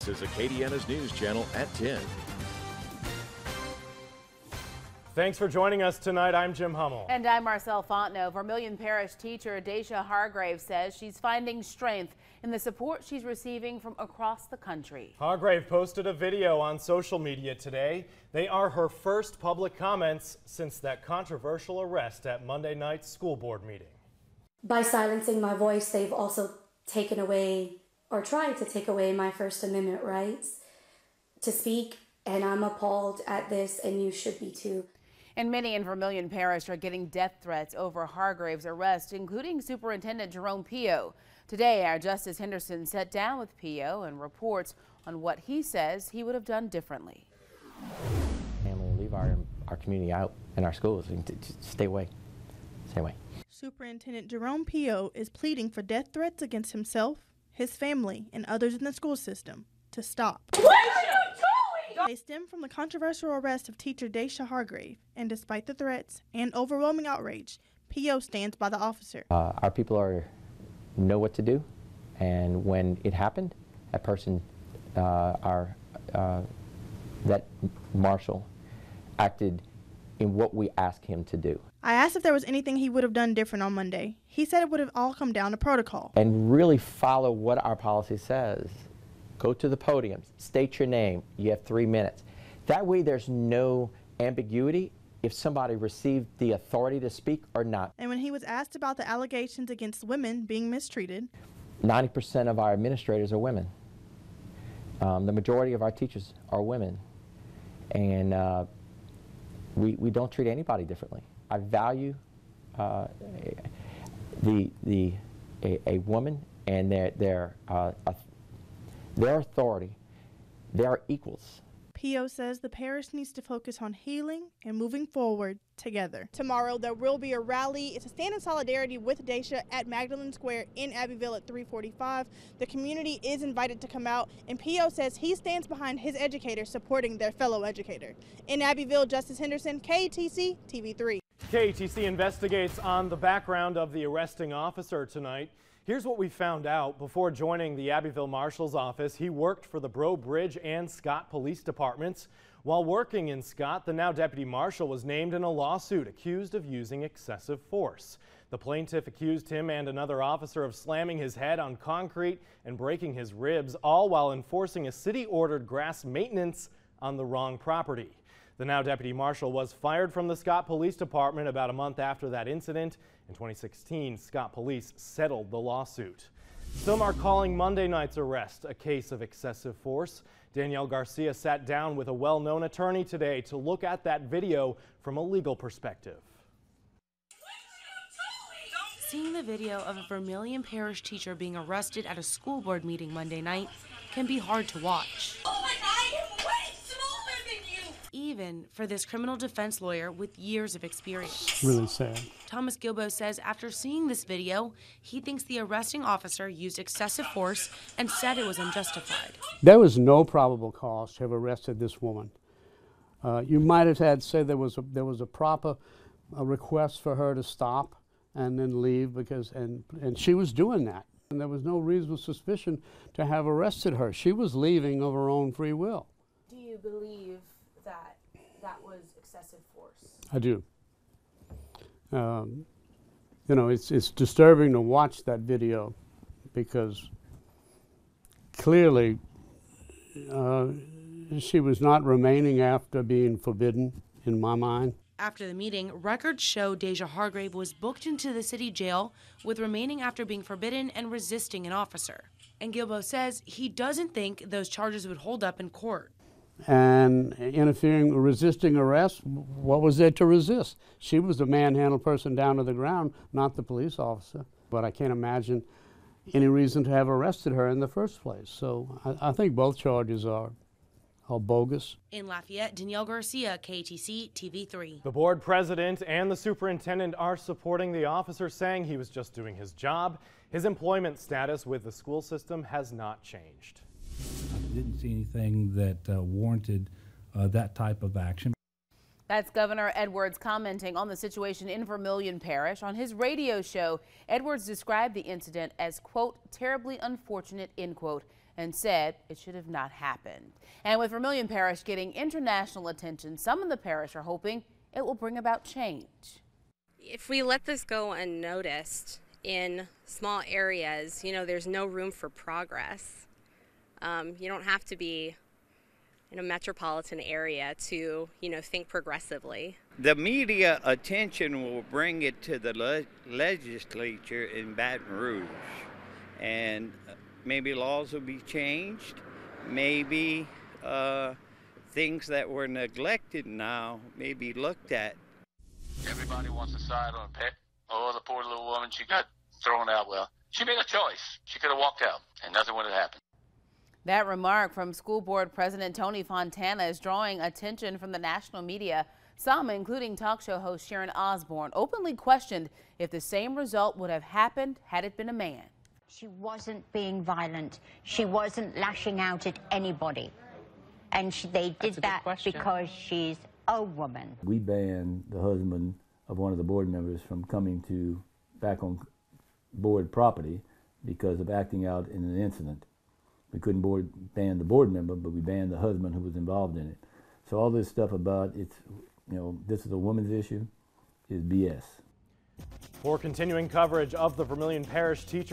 This is Acadiana's News Channel at 10. Thanks for joining us tonight. I'm Jim Hummel. And I'm Marcel Fontenot. Vermilion Parish teacher Daisha Hargrave says she's finding strength in the support she's receiving from across the country. Hargrave posted a video on social media today. They are her first public comments since that controversial arrest at Monday night's school board meeting. By silencing my voice, they've also taken away or tried to take away my First Amendment rights to speak, and I'm appalled at this, and you should be too. And many in Vermilion Parish are getting death threats over Hargrave's arrest, including Superintendent Jerome Pio. Today, our Justice Henderson sat down with Pio and reports on what he says he would have done differently. Family leave our community out in our schools and stay away. Stay away. Superintendent Jerome Pio is pleading for death threats against himself, his family, and others in the school system to stop. They stem from the controversial arrest of teacher Daisha Hargrave, and despite the threats and overwhelming outrage, Pio stands by the officer. Our people know what to do, and when it happened, that person, that marshal, acted in what we asked him to do. I asked if there was anything he would have done different on Monday. He said it would have all come down to protocol. And really follow what our policy says. Go to the podium, state your name, you have 3 minutes. That way there's no ambiguity if somebody received the authority to speak or not. And when he was asked about the allegations against women being mistreated, 90% of our administrators are women. The majority of our teachers are women. And we don't treat anybody differently. I value a woman and their authority. They are equals. Pio says the parish needs to focus on healing and moving forward together. Tomorrow there will be a rally. It's a stand in solidarity with Daisha at Magdalene Square in Abbeville at 3:45. The community is invited to come out, and Pio says he stands behind his educators supporting their fellow educator. In Abbeville, Justice Henderson, KATC TV3. KATC investigates on the background of the arresting officer tonight. Here's what we found out. Before joining the Abbeville Marshal's office, he worked for the Breaux Bridge and Scott Police Departments. While working in Scott, the now Deputy Marshal was named in a lawsuit accused of using excessive force. The plaintiff accused him and another officer of slamming his head on concrete and breaking his ribs, all while enforcing a city-ordered grass maintenance on the wrong property. The now Deputy Marshal was fired from the Scott Police Department about a month after that incident. In 2016, Scott Police settled the lawsuit. Some are calling Monday night's arrest a case of excessive force. Danielle Garcia sat down with a well-known attorney today to look at that video from a legal perspective. Seeing the video of a Vermilion Parish teacher being arrested at a school board meeting Monday night can be hard to watch. Even for this criminal defense lawyer with years of experience. Really sad. Thomas Gilbo says after seeing this video, he thinks the arresting officer used excessive force and said it was unjustified. There was no probable cause to have arrested this woman. You might have said there was a proper request for her to stop and then leave because and she was doing that. And there was no reasonable suspicion to have arrested her. She was leaving of her own free will. Do you believe that was excessive force? I do. You know, it's disturbing to watch that video because clearly she was not remaining after being forbidden, in my mind. After the meeting, records show Daisha Hargrave was booked into the city jail with remaining after being forbidden and resisting an officer. And Gilbo says he doesn't think those charges would hold up in court. And resisting arrest, what was there to resist? She was the manhandled person down to the ground, not the police officer. But I can't imagine any reason to have arrested her in the first place. So I think both charges are bogus. In Lafayette, Danielle Garcia, KATC TV3. The board president and the superintendent are supporting the officer, saying he was just doing his job. His employment status with the school system has not changed. I didn't see anything that warranted that type of action. That's Governor Edwards commenting on the situation in Vermilion Parish. On his radio show, Edwards described the incident as, quote, terribly unfortunate, end quote, and said it should have not happened. And with Vermilion Parish getting international attention, some in the parish are hoping it will bring about change. If we let this go unnoticed in small areas, there's no room for progress. You don't have to be in a metropolitan area to, think progressively. The media attention will bring it to the legislature in Baton Rouge, and maybe laws will be changed, maybe things that were neglected now may be looked at. Everybody wants to side on Pet. Oh, the poor little woman, she got thrown out. Well, she made a choice. She could have walked out, and nothing would have happened. That remark from School Board President Tony Fontana is drawing attention from the national media. Some, including talk show host Sharon Osbourne, openly questioned if the same result would have happened had it been a man. She wasn't being violent. She wasn't lashing out at anybody. And they did that because she's a woman. We banned the husband of one of the board members from coming back on board property because of acting out in an incident. We couldn't ban the board member, but we banned the husband who was involved in it. So all this stuff about this is a woman's issue is BS. For continuing coverage of the Vermilion Parish teacher